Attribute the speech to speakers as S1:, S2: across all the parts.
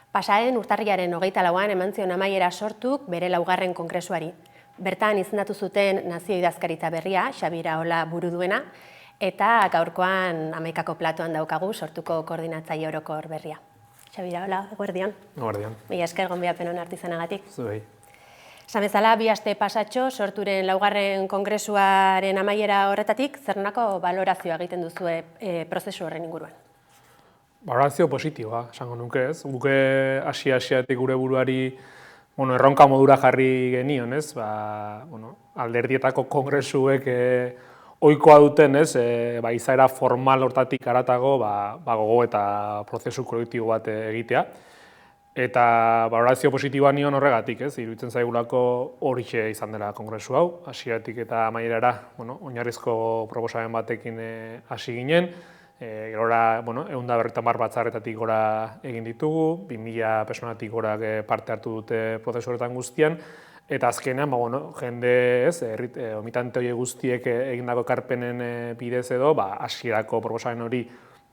S1: Pasaren urtarrilaren 24an eman zion amaiera Sortuk bere laugarren kongresuari. Bertan izendatu zuten nazio idazkaritza berria, Xabi Iraola buru duena, eta gaurkoan 11ako platoan daukagu Sortuko koordinatzaile orokor berria. Xabi Iraola, eguerdion.
S2: Eguerdion.
S1: Mila esker gonbidapen hona hartu izanagatik.
S2: Zuei.
S1: Esan bezala, 2 aste pasatxo, Sorturen laugarren kongresuaren amaiera horretatik, zer nolako balorazioa egiten duzue prozesu horren inguruan?
S2: Balorazio positiboa, esango nuke ez. Guke hasi-hasiatik gure buruari erronka modura jarri genion, ez? Alderdietako kongresuek ohikoa duten, ez? Izaera formal hortatik haratago gogo eta prozesu kolektibo bat egitea. Eta balorazio positiboa nion horregatik, ez? Iruditzen zaigulako horixe izan dela kongresu hau, hasieratik eta amaierara, oinarrizko proposamen batekin hasi ginen. Gerora, 150 batzarretatik gora egin ditugu, 2000 personatik gora parte hartu dute prozesu horretan guztian, eta azkenean, jende, ez, omitante horiek guztiek egindako ekarpenen bidez edo, hasierako proposamen hori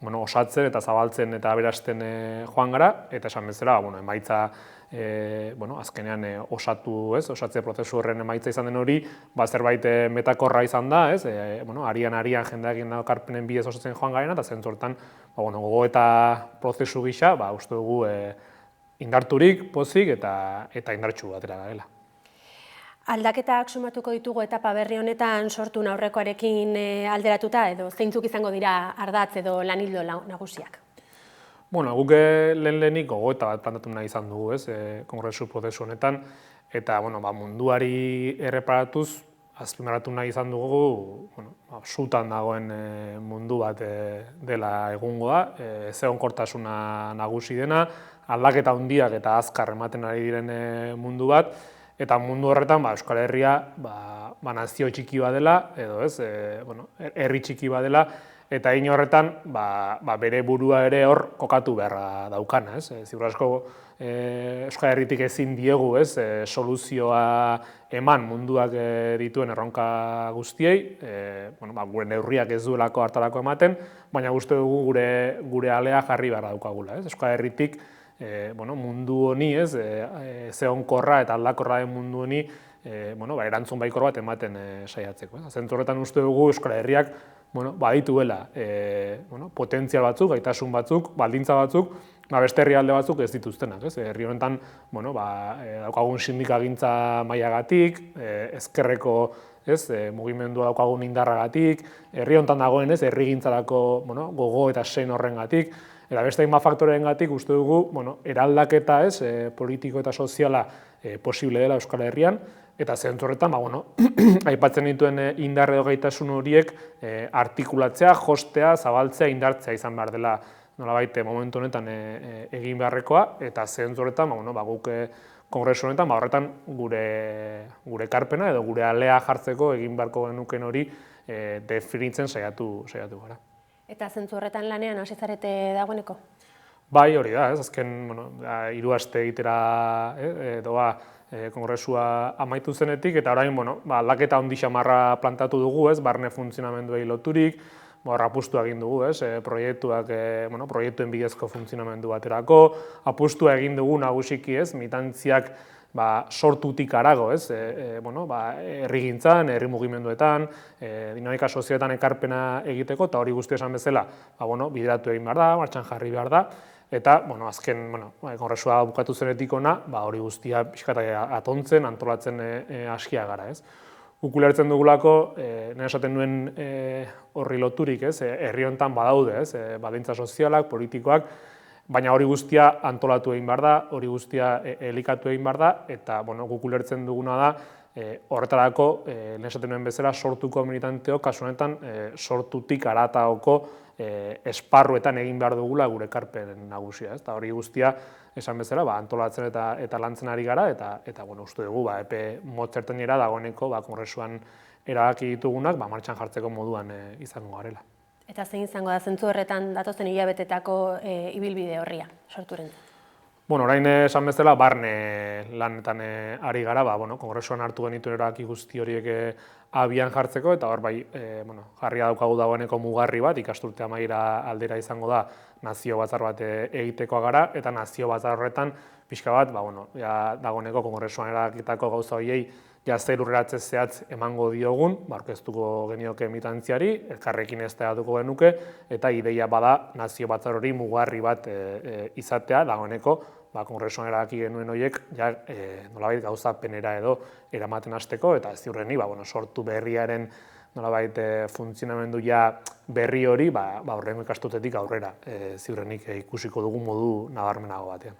S2: osatzen eta zabaltzen eta aberasten joan gara, eta esan bezala, emaitza azkenean osatze prozesu horren emaitza izan den hori, zerbait metakorra izan da, arian jendeak egindako ekarpenen bidez osatzen joan garena, eta zentzortan gogo eta prozesu gisa, uste dugu indarturik, pozik eta indartsu atera garela.
S1: Aldaketak sumatuko ditugu etapa berri honetan Sortun aurrekoarekin alderatuta edo zeintzuk izango dira ardatz edo lanildo nagusiak?
S2: Guk lehenik gogoeta bat plantatu nahi izan dugu, kongresu prozesu honetan, eta munduari erreparatuz, azpimarratu nahi izan dugu, sutan dagoen mundu bat dela egungoa, ezegonkortasuna nagusi dena, aldaketa handiak eta azkar ematen ari diren mundu bat, eta mundu horretan Euskal Herria nazio txiki bat dela, edo herri txiki bat dela, eta hein horretan bere burua ere hor kokatu beharra daukana. Ziur asko Euskal Herritik ezin diegu soluzioa eman munduak dituen erronka guztiei, gure neurriak ez duelako hartarako ematen, baina uste dugu gure alea jarri beharra daukagula. Euskal Herritik mundu honi, ezegonkorra eta aldakorra den mundu honi, erantzun baikor bat ematen saiatzeko. Zentzu horretan uste dugu Euskal Herriak badituela potentzial batzuk, gaitasun batzuk, baldintza batzuk, beste herrialde batzuk ez dituztenak. Herri honetan daukagun sindikagintza mailagatik, ezkerreko mugimendua daukagun indarragatik, herri honetan dagoen herrigintzarako gogo eta sen horrengatik, eta beste hainbat faktoreengatik uste dugu eraldaketa politiko eta soziala posible dela Euskal Herrian, eta zentzu horretan aipatzen dituen indar edo gaitasun horiek artikulatzea, jostea, zabaltzea, indartzea izan behar dela nolabait momentu honetan egin beharrekoa, eta zentzu horretan guk kongresu honetan horretan gure ekarpena edo gure alea jartzeko egin beharko genuken hori definitzen saiatu gara.
S1: Eta zentzu horretan lanean hasi zarete dagoeneko?
S2: Bai, hori da, azken 3 aste egitera doa kongresua amaitu zenetik, eta orain aldaketa handi xamarra plantatu dugu, barne funtzionamenduei loturik, apustua egin dugu, proiektuen bidezko funtzionamendu baterako, apustua egin dugu nagusiki, militantziak sortutik harago, herrigintzan, herri mugimenduetan, dinamika sozioetan ekarpena egiteko, eta hori guzti esan bezala, bideratu egin behar da, martxan jarri behar da, eta azken kongresua bukatu zenetik ona, hori guztia pixkat atontzen, antolatzen haskia gara. Guk ulertzen dugulako, nire esaten duen horri loturik, herri honetan badaude, baldintza sozialak, politikoak, baina hori guztia antolatu egin behar da, hori guztia elikatu egin behar da, eta guk ulertzen duguna da, horretarako, nire esaten duen bezala, sortuko militanteok, kasu honetan, sortutik harataoko esparruetan egin behar dugula gure ekarpen nagusia. Eta hori guztia, esan bezala, antolatzen eta lantzen ari gara, eta uste dugu, epe motzertainera dagoeneko kongresuan erabaki ditugunak martxan jartzeko moduan izango garela.
S1: Eta zein izango da zentzu horretan datozen hilabetetako ibilbide horria, Sorturen?
S2: Orain esan bezala, barne lanetan ari gara, kongresuan hartu genituen erabaki guzti horiek abian jartzeko, eta hor jarria daukagu dagoeneko mugarri bat, ikasturte amaiera aldera izango da, nazio batzar bat egitekoa gara, eta nazio batzar horretan pixka bat, dagoeneko kongresuan erakitako gauza horiei zer urratze zehatz emango diogun, aurkeztuko genioke mitantziari, elkarrekin eztabaidatuko genuke, eta ideia bada nazio batzar hori mugarri bat izatea, dagoeneko kongresuan erabaki genuen horiek nolabait gauzapenera edo eramaten hasteko, eta ziurrenik sortu berriaren nolabait funtzionamendu berri hori hurrengo ikasturtetik aurrera ziurrenik ikusiko dugu modu nabarmenago batean.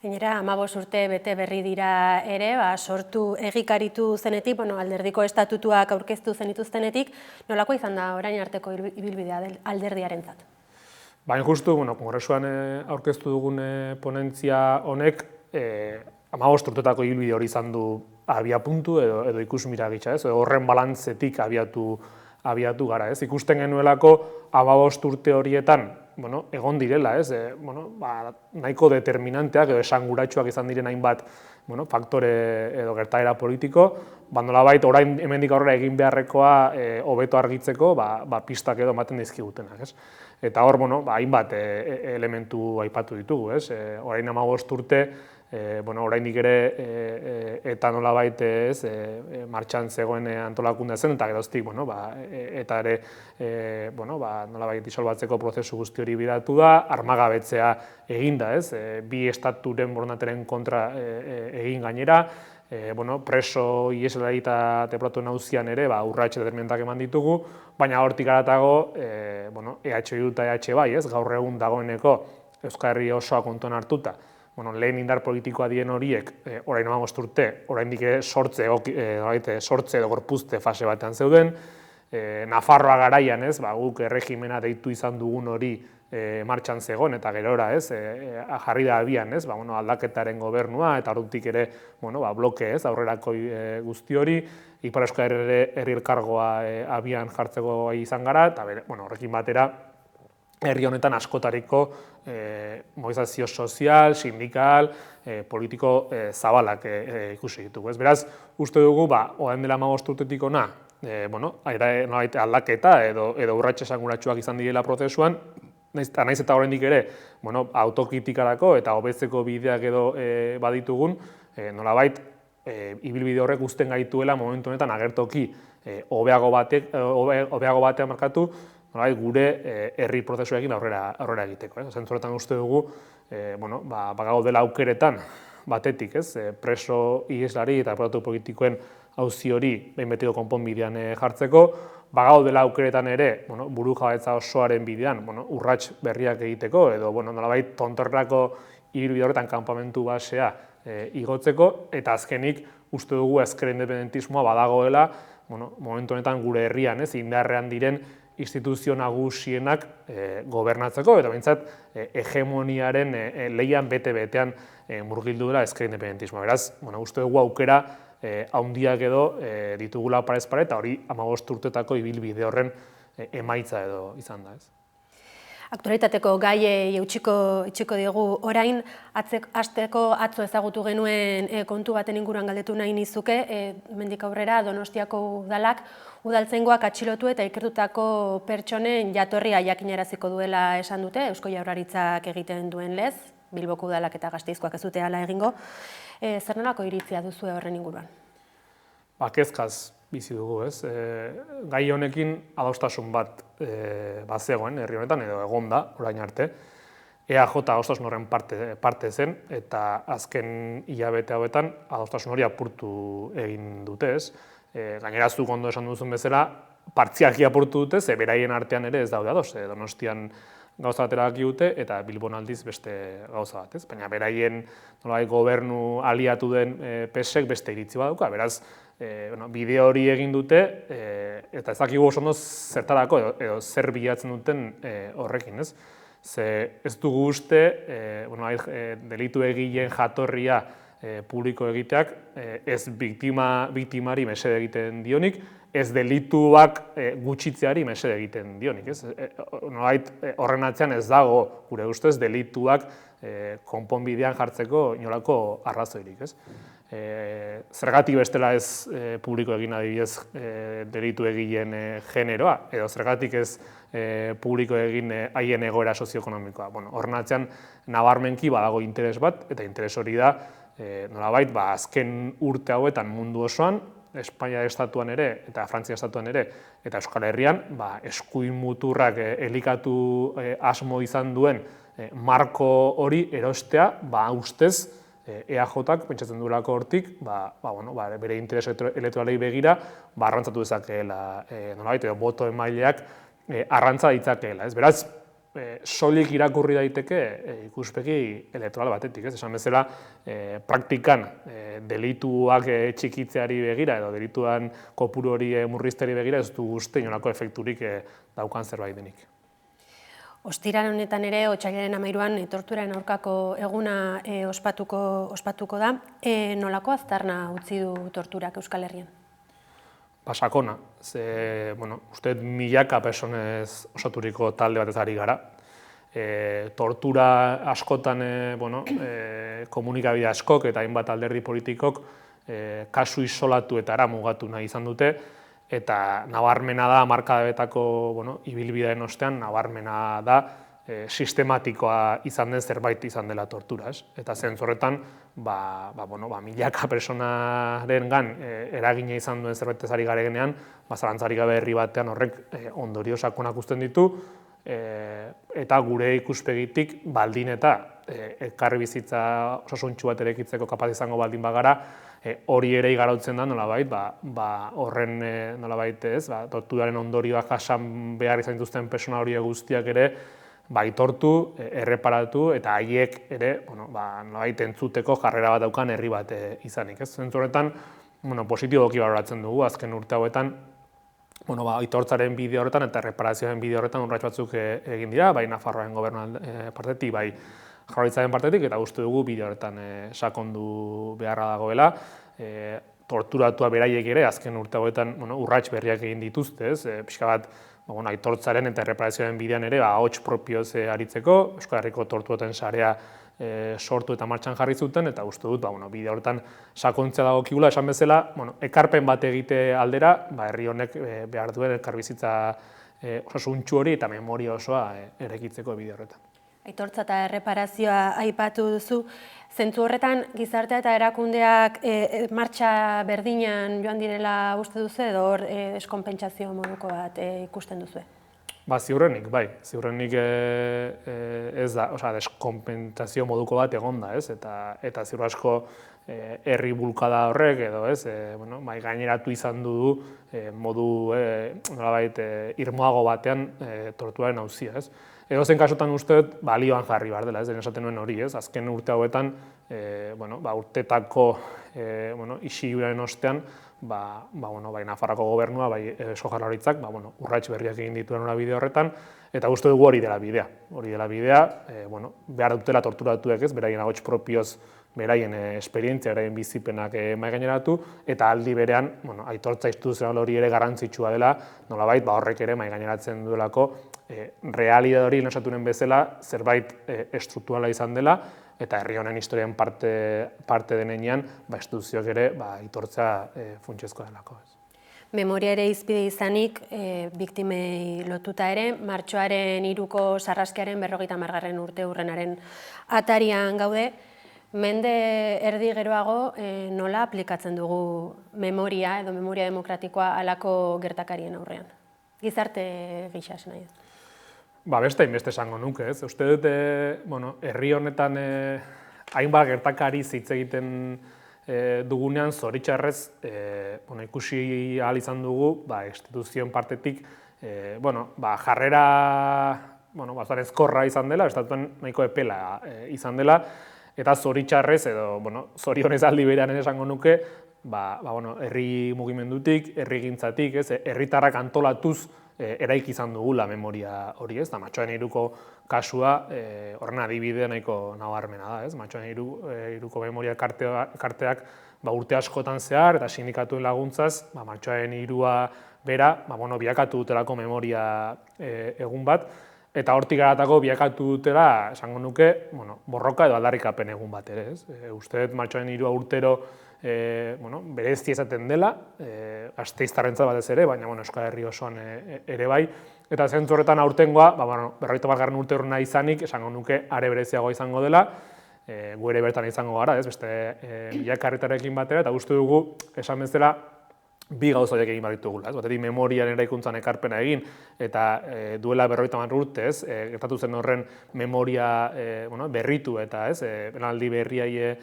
S1: Gainera, 15 urte bete berri dira ere, sortu egikaritu zenetik, alderdiko estatutuak aurkeztu zenituztenetik, nolako izan da orain arteko ibilbidea alderdiarentzat?
S2: Baina justu, kongresuan aurkeztu dugun ponentzia honek 15 urtetako ibilbide hori izan du abiapuntu edo ikusmira gitza, horren balantzetik abiatu gara. Ikusten genuelako 15 urte horietan egon direla, nahiko determinanteak edo esanguratsuak izan diren hainbat faktore edo gertaera politiko, nolabait orain hemendik aurrera egin beharrekoa hobeto argitzeko pistak edo ematen dizkigutenak. Eta hor, hainbat elementu aipatu ditugu, orain 15 urte, oraindik ere eta nolabait martxan zegoen antolakunde zen, eta geroztik eta ere nolabait disolbatzeko prozesu guzti hori bidatu da, armagabetzea egin da, bi estaturen borondateren kontra egin gainera, preso ieslari eta deplatuen auzian ere urrats determinanteak eman ditugu, baina hortik haratago EH eta EH bai, gaur egun dagoeneko Euskal Herri osoa kontuan hartuta, lehen indar politikoa dien horiek, orain 15 urte, oraindik sortze edo gorpuzte fase batean zeuden, Nafarroa garaian, guk erregimena deitu izan dugun hori martxan zegoen, eta gerora, jarri da abian, aldaketaren gobernua, eta horretik ere, bloke, aurrerako guzti hori, Ipar Euskal Herri Elkargoa abian jartzeko izan gara, eta horrekin batera, herri honetan askotariko mobilizazio sozial, sindikal, politiko zabalak ikusi ditugu. Beraz, uste dugu, orain dela 15 urtetik hona, aldaketa edo urrats esanguratsuak izan direla prozesuan, naiz eta oraindik ere autokritikarako eta hobetzeko bideak edo baditugun, nolabait ibilbide horrek uzten gaituela momentu honetan agertoki hobeago batean markatu, gure herri prozesuekin aurrera egiteko. Zentzu horretan uste dugu, bagaudela aukeretan batetik, preso ieslari eta protatu politikoen auzi hori behin betiko konponbidean jartzeko, bagaudela aukeretan ere burujabetza osoaren bidean urrats berriak egiteko, edo nolabait tontorrerako ibilbide horretan kanpamentu basea igotzeko, eta azkenik uste dugu ezker independentismoa badagoela momentu honetan gure herrian indarrean diren instituzio nagusienak gobernatzeko, eta behintzat hegemoniaren leian bete-betean murgildu dela ezker independentismoa. Beraz, uste dugu aukera handiak edo ditugula parez pare, eta hori 15 urtetako ibilbide horren emaitza edo izan da.
S1: Aktualitateko gaiei eutxiko diogu orain, hasteko atzo ezagutu genuen kontu baten inguruan galdetu nahi nizuke, hemendik aurrera Donostiako udalak udaltzaingoak atxilotu eta ikertutako pertsonen jatorria jakinaraziko duela esan dute, Eusko Jaurlaritzak egiten duen lez, Bilboko udalak eta Gasteizkoak ez dute hala egingo. Zer nolako iritzia duzue horren inguruan?
S2: Kezkaz bizi dugu, gai honekin adostasun bat bazegoen herri honetan, edo egonda, orain arte. EAJ adostasun horren parte zen, eta azken hilabete hauetan adostasun hori apurtu egin dute, Gainera, zuk ondo esan duzun bezala, partzialki apurtu dute, ze beraien artean ere ez daude ados, Donostian gauza bat erabaki dute, eta Bilbon aldiz beste gauza bat, Baina beraien gobernu aliatu den PSek beste iritzi badauka, beraz, bide hori egin dute, eta ez dakigu oso ondo zertarako edo zer bilatzen duten horrekin, Ze ez dugu uste, delitu egileen jatorria publiko egiteak ez biktimari mesede egiten dionik, ez delituak gutxitzeari mesede egiten dionik. Horren atzean ez dago, gure ustez, delituak konponbidean jartzeko inolako arrazoirik. Zergatik bestela ez publiko egin adibidez delitu egileen generoa, edo zergatik ez publiko egin haien egoera sozioekonomikoa. Horren atzean, nabarmenki badago interes bat, eta interes hori da, nolabait, azken urte hauetan mundu osoan, Espainia estatuan ere, eta Frantzia estatuan ere, eta Euskal Herrian, eskuin muturrak elikatu asmo izan duen marko hori erostea, ustez, EAJak pentsatzen duelako hortik, bere interes elektoralei begira, arrantzatu dezakeela, nolabait, edo boto emaileak arrantza ditzakeela. Beraz, soilik irakurri daiteke ikuspegi elektoral batetik, esan bezala, praktikan delituak txikitzeari begira edo delituan kopuru hori murrizteari begira ez du uste inolako efekturik daukan zerbait denik.
S1: Ostiral honetan ere, otsailaren 13an torturaren aurkako eguna ospatuko da. Nolako aztarna utzi du torturak Euskal Herrian?
S2: Sakona, uste milaka personez osaturiko talde batez ari gara. Tortura askotan komunikabide askok eta hainbat alderdi politikok kasu isolatuetara mugatu nahi izan dute, eta nabarmena da, hamarkadetako ibilbidearen ostean, nabarmena da sistematikoa izan den zerbait izan dela tortura. Eta zentzu horretan, milaka personarengan eragina izan duen zerbait ari garenean, zalantzarik gabe herri batean horrek ondorio sakonak uzten ditu, eta gure ikuspegitik baldin eta elkarri bizitza osasuntsu bat eraikitzeko kapaz izango baldin bagara, hori ere igarautzen da nolabait, horren nolabait ez, torturaren ondorioak jasan behar izan dituzten persona horiek guztiak ere aitortu, erreparatu eta haiek ere nolabait entzuteko jarrera bat daukan herri bat izanik. Zentzu horretan, positiboki baloratzen dugu azken urte hauetan, aitortzaren bide horretan eta erreparazioaren bide horretan urrats batzuk egin dira, bai Nafarroaren gobernuaren partetik, bai Jaurlaritzaren partetik, eta uste dugu bide horretan sakondu beharra dagoela. Torturatua beraiek ere azken urte hauetan urrats berriak egin dituzte, pixka bat aitortzaren eta erreparazioaren bidean ere ahots propioz aritzeko, Euskal Herriko torturaten sarea sortu eta martxan jarri zuten, eta uste dut bide horretan sakontzea dagokigula, esan bezala, ekarpen bat egite aldera, herri honek behar duen elkarbizitza osasuntsu hori eta memoria osoa eraikitzeko bide horretan.
S1: Aitortza eta erreparazioa aipatu duzu, zentzu horretan gizartea eta erakundeak martxa berdinan joan direla uste duzu edo hor deskonpentsazio moduko bat ikusten duzu?
S2: Ziurrenik, bai. Ziurrenik ez da, deskonpentsazio moduko bat egonda, ez? Eta ziur asko herri bulkada horrek edo, ez? Gaineratu izan du modu nolabait irmoago batean torturaren auzia, ez? Edozein kasutan uste dut balioan jarri behar dela, ez? Esaten nuen hori, ez? Azken urte hauetan, urtetako isiluraren ostean, bai Nafarroako gobernua, bai Eusko Jaurlaritzak, urrats berriak egin dituen bide horretan, eta uste dugu hori dela bidea. Hori dela bidea, behar dutela torturatuek, ez? Beraien ahots propioz, beraien esperientzia, beraien bizipenak maigaineratu, eta aldi berean, aitortza instituzional hori ere garrantzitsua dela, nolabait, horrek ere maigaineratzen duelako, realidade hori esaturen bezala zerbait estrukturala izan dela, eta herri honen historian parte denean, instituzioak ere aitortza funtsezkoa delako.
S1: Memoria ere izpide izanik, biktimei lotuta ere, martxoaren 3ko sarraskiaren 50. urte hurrenaren atarian gaude, mende erdi geroago nola aplikatzen dugu memoria edo memoria demokratikoa halako gertakarien aurrean? Gizarte gisa esan nahi.
S2: Beste hainbeste esango nuke, ez? Uste dut, herri honetan hainbat gertakari hitz egiten dugunean zoritxarrez ikusi ahal izan dugu instituzioen partetik jarrera ezkorra izan dela, estatuan nahiko epela izan dela, eta zoritxarrez edo zorionez aldi berean esango nuke herri mugimendutik, herrigintzatik, herritarrak antolatuz eraiki izan dugula memoria hori, ez da, Martxoaren 3ko kasua horren adibide nahiko nabarmena da, ez, Martxoaren 3ko memoria karteak urte askotan zehar eta sindikatuen laguntzaz, Martxoaren 3a bera, biakatu dutelako memoria egun bat, eta hortik garatako biakatu dutela, esango nuke, borroka edo aldarrikapen egun bat ere, ez. Uste dut Martxoaren 3a urtero berezti ezaten dela, Gasteiztarrentzat batez ere, baina Euskal Herri osoan ere bai, Eta zentzu horretan aurtengoa, 51. urte horrena izanik, esango nuke are bereziagoa izango dela, gu ere bertan izango gara, beste bilakarritarekin batera, eta uste dugu, esan bezala, bi gauza horiek egin behar ditugula. Batetik memorian eraikuntzan ekarpena egin, eta duela 50 urte, gertatu zen horren memoria berritu eta belaunaldi berriai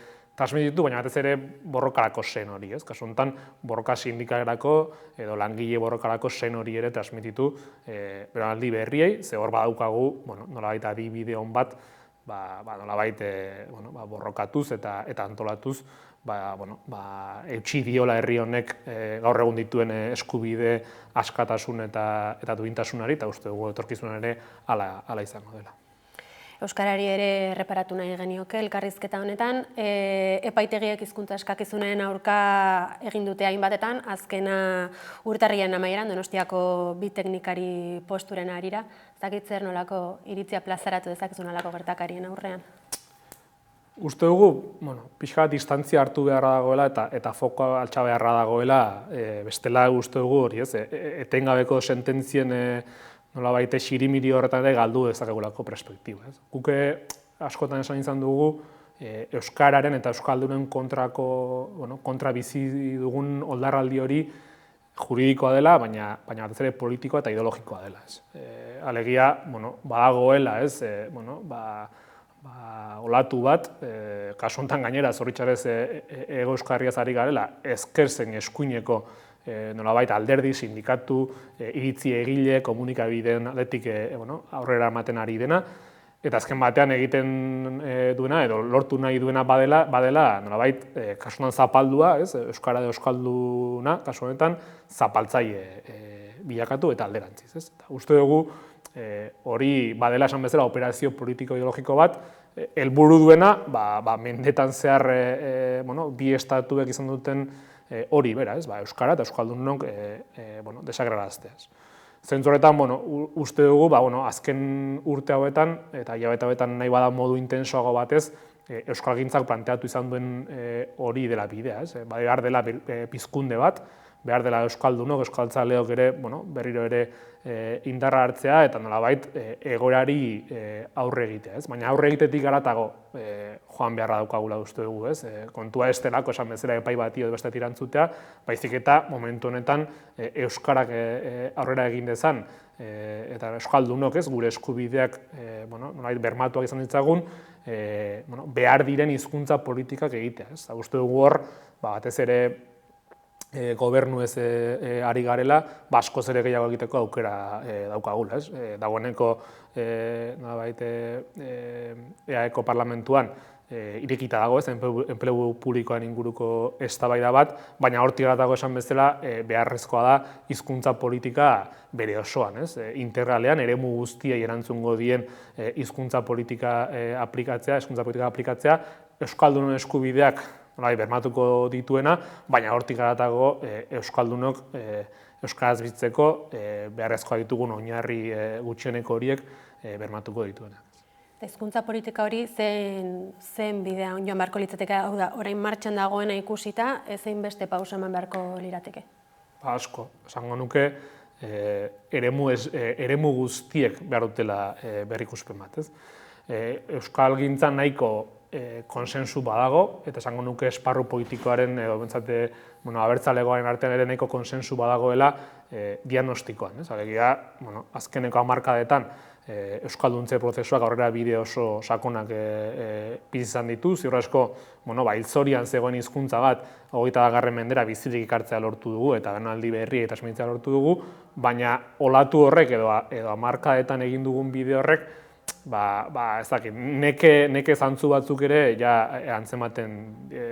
S2: transmititu, baina batez ere borrokarako sen hori, kasu honetan borroka sindikalerako edo langile borrokarako sen hori ere transmititu belaunaldi berriei, ze hor badaukagu, nolabait adibide on bat, nolabait borrokatuz eta antolatuz, eutsi diola herri honek gaur egun dituen eskubide, askatasun eta duintasunari, eta uste dugu etorkizunan ere hala izango dela.
S1: Euskarari ere erreparatu nahi genioke elkarrizketa honetan, epaitegiek hizkuntza eskakizunen aurka egin dute hainbatetan, azkena urtarriaren amaieran Donostiako bi teknikari posturen harira, ez dakit zer nolako iritzia plazaratu dezakezu nolako gertakarien aurrean?
S2: Uste dugu, pixka bat distantzia hartu beharra dagoela eta fokoa altxa beharra dagoela, bestela uste dugu hori, etengabeko sententzien nolabait xirimiri horretan ere galdu dezakegulako perspektiba. Guke askotan esan izan dugu euskararen eta euskaldunen kontra bizi dugun oldarraldi hori juridikoa dela, baina batez ere politikoa eta ideologikoa dela. Alegia, badagoela, olatu bat, kasu honetan gainera, zoritxarrez Hego Euskarriaz ari garela, ezker zein eskuineko nolabait alderdi, sindikatu, iritzi egile, komunikabideen aldetik aurrera ematen ari dena, eta azken batean egiten duena, edo lortu nahi duena badela nolabait kasu honetan zapaldua, euskara edo euskalduna, kasu honetan zapaltzaile bilakatu eta alderantziz. Uste dugu hori badela esan bezala operazio politiko-ideologiko bat, helburu duena mendetan zehar bi estatuek izan duten hori bera, euskara eta euskaldunok desagradarazteaz. Zentzu horretan, uste dugu, azken urte hauetan eta hilabete hauetan nahi bada modu intensoago batez, euskalgintzak planteatu izan duen hori dela bidea. Behar dela pizkunde bat, behar dela euskaldunok, euskaltzaleok ere berriro ere indarra hartzea eta nolabait egoerari aurre egitea. Baina aurre egitetik haratago joan beharra daukagula uste dugu. Kontua ez delako esan bezala epai bati edo beste tirantzutea, baizik eta momentu honetan euskarak aurrera egin dezan eta euskaldunok gure eskubideak bermatuak izan ditzagun behar diren hizkuntza politikak egitea. Uste dugu hor, batez ere gobernu ez ari garela, askoz ere gehiago egiteko aukera daukagula. Dagoeneko EAEko parlamentuan irekita dago, enplegu publikoan inguruko eztabaida bat, baina hortik dago esan bezala beharrezkoa da hizkuntza politika bere osoan, integralean eremu guztiei erantzungo dien hizkuntza politika aplikatzea, euskaldunon eskubideak bermatuko dituena, baina hortik haratago euskaldunok euskaraz bizitzeko beharrezkoa ditugun oinarri gutxieneko horiek bermatuko dituena.
S1: Hizkuntza politika hori zen bidea joan beharko litzateke, hau da, orain martxan dagoena ikusita, zein beste pausa eman beharko lirateke?
S2: Asko, esango nuke eremu guztiek behar dutela berrikuspen bat. Euskalgintzan nahiko konsensu badago, eta esango nuke esparru politikoaren edo bentsate abertzalegoaren artean ere nahiko konsensu badagoela diagnostikoan. Alegia, azkeneko hamarkadetan euskalduntze prozesuak aurrera bide oso sakonak bizi izan ditu, ziur asko hilzorian zegoen hizkuntza bat 20. mendera bizirik ikartzea lortu dugu eta belaunaldi berriei transmititzea lortu dugu, baina olatu horrek edo hamarkadetan egin dugun bide horrek ez dakit, neke zantzu batzuk ere antzematen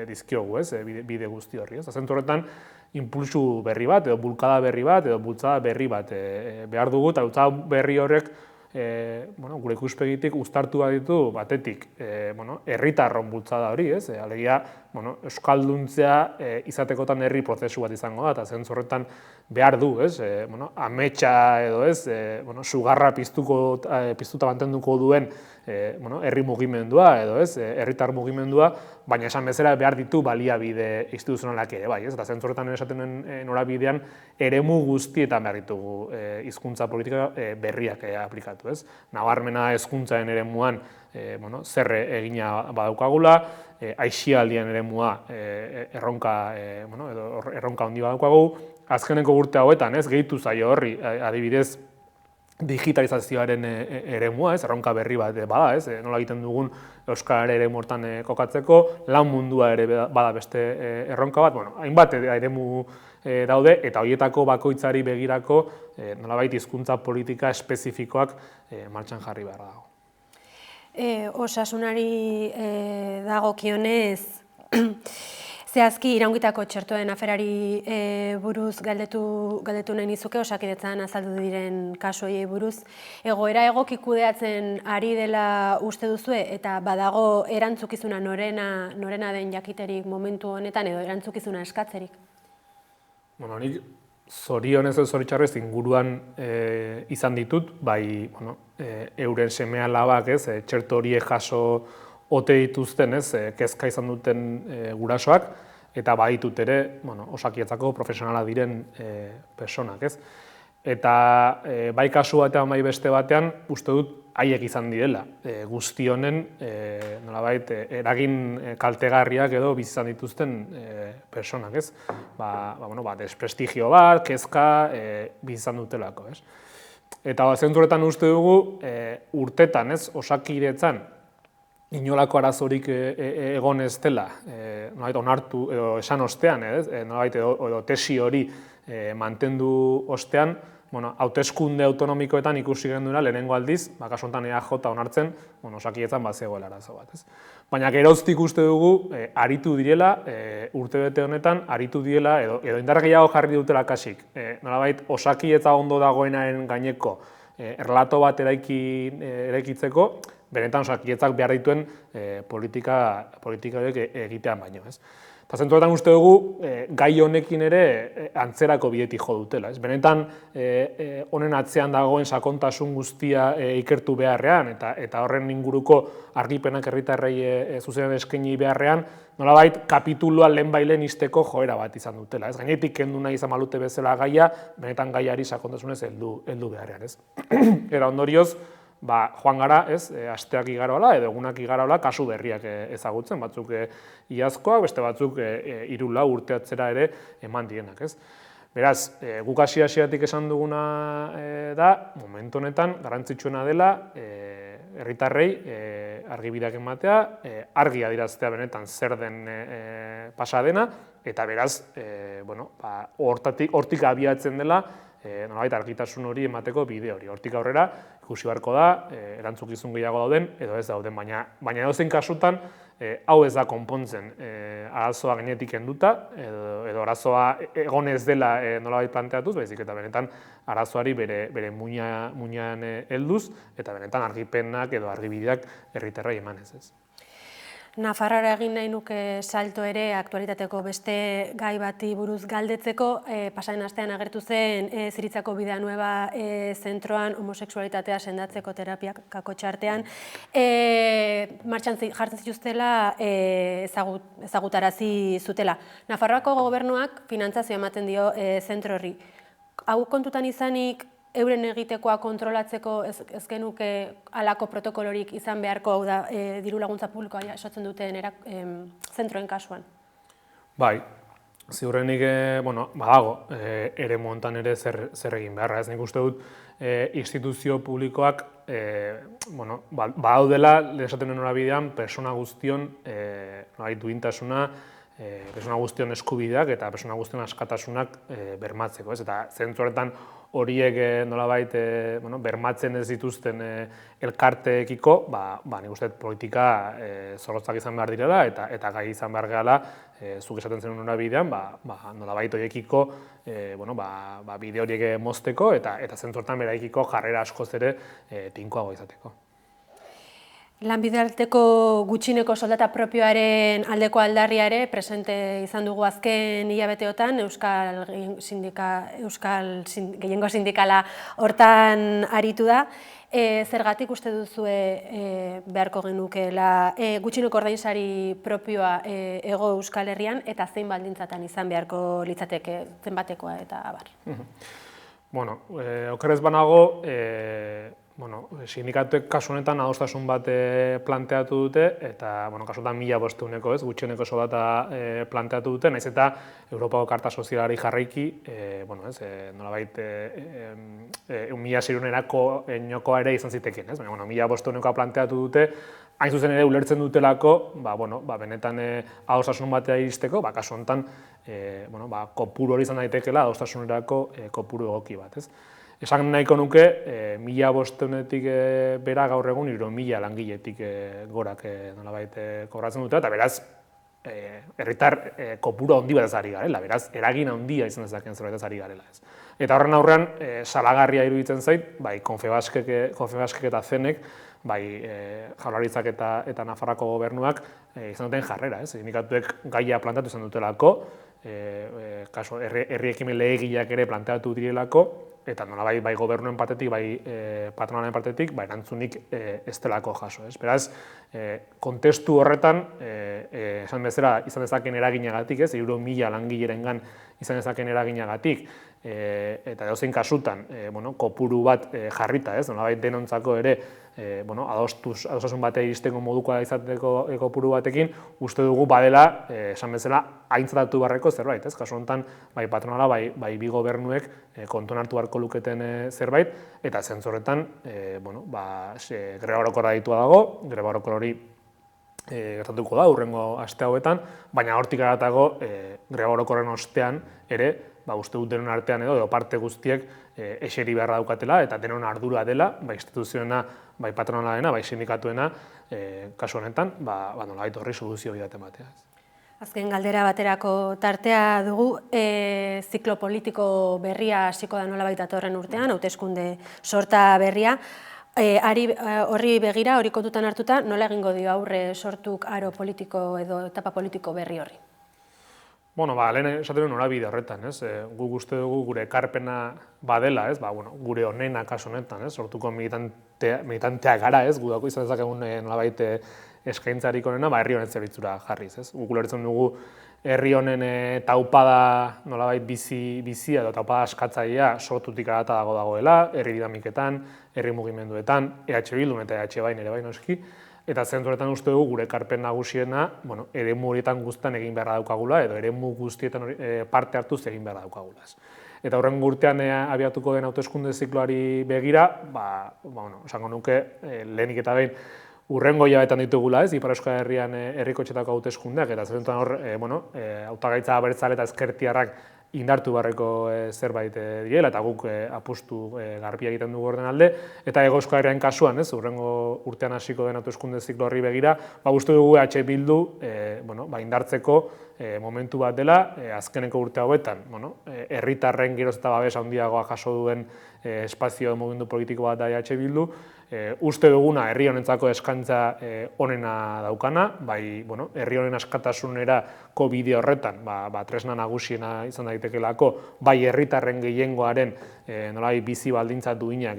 S2: dizkiogu, bide guzti horri. Zentzu horretan, impulsu berri bat, edo bulkada berri bat, edo bultzada berri bat behar dugu, eta bultzada berri horrek gure ikuspegitik uztartu baditu batetik herritarron bultzada hori, alegia euskalduntzea izatekotan herri prozesu bat izango da, eta zentzu horretan behar du, ametsa edo sugarra piztuta mantenduko duen herri mugimendua edo ez, herritar mugimendua, baina esan bezala behar ditu baliabide instituzionalak ere, bai, ez? Eta zentzu horretan esaten norabidean eremu guztietan behar ditugu hizkuntza politika berriak aplikatu, ez? Nabarmena hezkuntzaren eremuan zer egina badaukagula, aisialdian eremua erronka handi badaukagu, azkeneko urte hauetan, ez, gehitu zaio horri, adibidez, digitalizazioaren eremua, ez, erronka berri bat bada, ez, nola egiten dugun euskararen eremu hortan kokatzeko, lan mundua ere bada beste erronka bat, hainbat eremu daude, eta horietako bakoitzari begirako nolabait hizkuntza politika espezifikoak martxan jarri behar dago.
S1: Osasunari dagokionez, zehazki iraungitako txertoen aferari buruz galdetu nahi nizuke, Osakidetzan azaldu diren kasuei buruz. Egoera egoki kudeatzen ari dela uste duzue, eta badago erantzukizuna norena den jakiterik momentu honetan, edo erantzukizuna eskatzerik?
S2: Nik zorionez edo zoritxarrez inguruan izan ditut, bai euren seme-alabak, txerto horiek jaso ote dituzten, kezka izan duten gurasoak, eta baditut ere Osakidetzako profesionala diren personak, ez? Eta bai kasu batean, bai beste batean, uste dut haiek izan direla, guzti honen nolabait eragin kaltegarriak edo bizi izan dituzten personak, ez? Desprestigio bat, kezka bizi izan dutelako, ez? Eta zentzu horretan uste dugu urtetan, ez, Osakidetzan inolako arazorik egon ez dela, nolabait onartu edo esan ostean, nolabait edo tesi hori mantendu ostean, hauteskunde autonomikoetan ikusi genuela lehenengo aldiz, kasu honetan EAJ onartzen, Osakidetzan bazegoela arazo bat, ez? Baina geroztik uste dugu aritu direla, urtebete honetan aritu direla edo indar gehiago jarri dutela kasik, nolabait Osakidetza ondo dagoenaren gaineko erlato bat eraikitzeko, benetan Osakidetzak behar dituen politika horiek egitean baino, ez? Eta zentzu horretan uste dugu gai honekin ere antzerako bidetik jo dutela, ez? Benetan honen atzean dagoen sakontasun guztia ikertu beharrean eta horren inguruko argipenak herritarrei zuzenean eskaini beharrean, nolabait kapitulua lehenbailen izteko joera bat izan dutela, ez? Gainetik kendu nahi izan balute bezala gaia, benetan gaiari sakontasunez heldu beharrean, ez? Era ondorioz, joan gara, ez, asteak igaroala edo egunak igaroala kasu berriak ezagutzen, batzuk iazkoak, beste batzuk 3-4 urte atzera ere eman dienak, ez? Beraz, guk hasieratik esan duguna da, momentu honetan garrantzitsuena dela herritarrei argibideak ematea, argi adieraztea benetan zer den pasa dena, eta beraz, hortik abiatzen dela nolabait argitasun hori emateko bide hori. Hortik aurrera ikusi beharko da, erantzukizun gehiago dauden edo ez dauden, baina edozein kasutan hau ez da konpontzen arazoa gainetik kenduta edo arazoa egon ez dela nolabait planteatuz, baizik eta benetan arazoari bere muinean helduz eta benetan argipenak edo argibideak herritarrei emanez, ez.
S1: Nafarroara egin nahi nuke salto ere aktualitateko beste gai bati buruz galdetzeko. Pasaren astean agertu zen Ziritzako Bidea Nueva zentroan homosexualitatea sendatzeko terapiak kakotxartean. Martxan jartzen zituztela ezagutarazi zutela. Nafarroako gobernuak finantzazio ematen dio zentro horri. Hau kontutan izanik, euren egitekoa kontrolatzeko ez genuke halako protokolorik izan beharko, hau da, diru laguntza publikoa esatzen duten zentroen kasuan? Bai,
S2: ziurrenik badago eremu honetan ere zer egin beharra, ez nik uste dut instituzio publikoak badaudela, esaten den norabidean, persona guztion duintasuna, persona guztion eskubideak eta persona guztion askatasunak bermatzeko, ez? Eta zentzu horretan horiek nolabait bermatzen ez dituzten elkarteekiko, nik uste politika zorrotzak izan behar direla eta gai izan behar gehala, zuk esaten zen norabidean, nolabait horiekiko bide horiek mozteko eta zentzu horretan beraikiko jarrera askoz ere tinkoago izateko.
S1: Lanbide arteko gutxineko soldata propioaren aldeko aldarria ere presente izan dugu azken hilabeteotan, gehiengo sindikala hortan aritu da. Zergatik uste duzue beharko genukeela gutxineko ordainsari propioa hego Euskal Herrian eta zein baldintzatan izan beharko litzateke, zenbatekoa eta abar?
S2: Bueno, okerrez banago, sindikatuek kasu honetan adostasun bat planteatu dute, eta kasu honetan 1500 gutxieneko soldata planteatu dute, nahiz eta Europako Karta Sozialari jarraiki, nolabait 1600erako inokoa ere izan zitekeen, baina 1500 planteatu dute, hain zuzen ere ulertzen dutelako, benetan adostasun batea iristeko, kasu honetan kopuru hori izan daitekeela adostasunerako kopuru egoki bat. Esan nahiko nuke, 1500etik bera gaur egun 3000 langiletik gorak nolabait kobratzen dute, eta beraz, herritar kopuru handi bat ez ari garela, beraz, eragin handia izan dezakeen zerbait ez ari garela. Eta horren aurrean, salagarria iruditzen zait, bai Confebaskek eta Zenek, bai Jaurlaritzak eta Nafarroako gobernuak izan duten jarrera, sindikatuek gaia planteatu izan dutelako, herri ekimen legegileak ere planteatu direlako, eta nolabait bai gobernuen partetik, bai patronalen partetik, erantzunik ez delako jaso. Beraz, kontestu horretan, esan bezala, izan dezakeen eraginagatik, 1000 langilerengan izan dezakeen eraginagatik, eta edozein kasutan, kopuru bat jarrita, nolabait denontzako ere, adostasun batea iristeko modukoa izateko kopuru batekin, uste dugu badela, esan bezala, aintzatatu beharreko zerbait, kasu honetan, bai patronala, bai bi gobernuek kontuan hartu beharko luketen zerbait, eta zentzorretan, greba orokorra ditua dago, greba orokor hori gertatuko da, hurrengo aste hauetan, baina hortik haratago, greba orokorren ostean ere, uste dut denon artean edo parte guztiek eseri beharra daukatela, eta denon ardura dela, bai instituzioena, bai patronalena, bai sindikatuena, kasu honetan, nolabait horri soluzio bidaten batea.
S1: Azken galdera baterako tartea dugu, ziklo politiko berria hasiko da nolabait datorren urtean, hauteskunde sorta berria. Horri begira, hori kontutan hartuta, nola egingo dio aurre sortuk aro politiko edo etapa politiko berri horri?
S2: Lehen esaten duen norabide horretan, guk uste dugu gure ekarpena badela, gure honena kasu honetan, sortuko militantea gara, gudako izan dezakegun nolabait eskaintzarik honena, herri honen zerbitzura jarriz. Guk ulertzen dugu herri honen taupada nolabait bizia edo taupada askatzailea sortutik arata dagoela, herri dinamiketan, herri mugimenduetan, EH Bildun eta EH Bain ere bai noski, eta zentroetan uste dugu gure ekarpen nagusiena eremu horietan guztietan egin beharra daukagula, edo eremu guztietan parte hartuz egin beharra daukagula. Eta horren urtean abiatuko den hauteskunde zikloari begira, esango nuke lehenik eta behin urrengo hilabetean ditugula, Ipar Euskal Herrian herrikotxetako hauteskundeak, eta zentroetan hor hautagaitza abertzale eta ezkertiarrak indartu beharreko zerbait direla, eta guk apustu garbia egiten dugu orden alde, eta Hego Euskal Herrian kasuan, urrengo urtean hasiko den hauteskunde ziklo horri begira, uste dugu EH Bildu indartzeko momentu bat dela, azkeneko urte hauetan, herritarren geroz eta babes handiagoa jaso duen espazio mugimendu politiko bat da EH Bildu, uste duguna herri honentzako eskaintza onena daukana, bai herri honen askatasunerako bide horretan tresna nagusiena izan daitekelako, bai herritarren gehiengoaren nolabait bizi baldintza duinak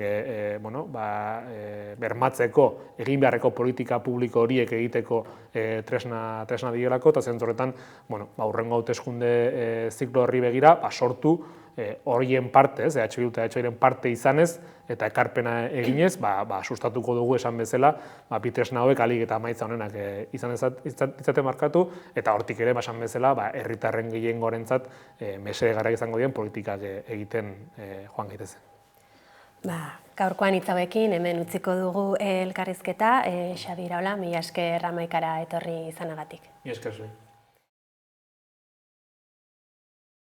S2: bermatzeko egin beharreko politika publiko horiek egiteko tresna direlako, eta zentzorretan hurrengo hauteskunde ziklo horri begira sortu horien parte, EH Bildu eta EH Bairen parte izanez, eta ekarpena eginez, sustatuko dugu esan bezala, bi tresna hauek ahalik eta emaitza honenak izaten markatu, eta hortik ere, esan bezala, herritarren gehiengoarentzat mesedegarriak izango dien politikak egiten joan gaitezen.
S1: Gaurkoan hitz hauekin hemen utziko dugu elkarrizketa, Xabi Iraola, mila esker Hamaikara etorri izanagatik.
S2: Mila esker zuri.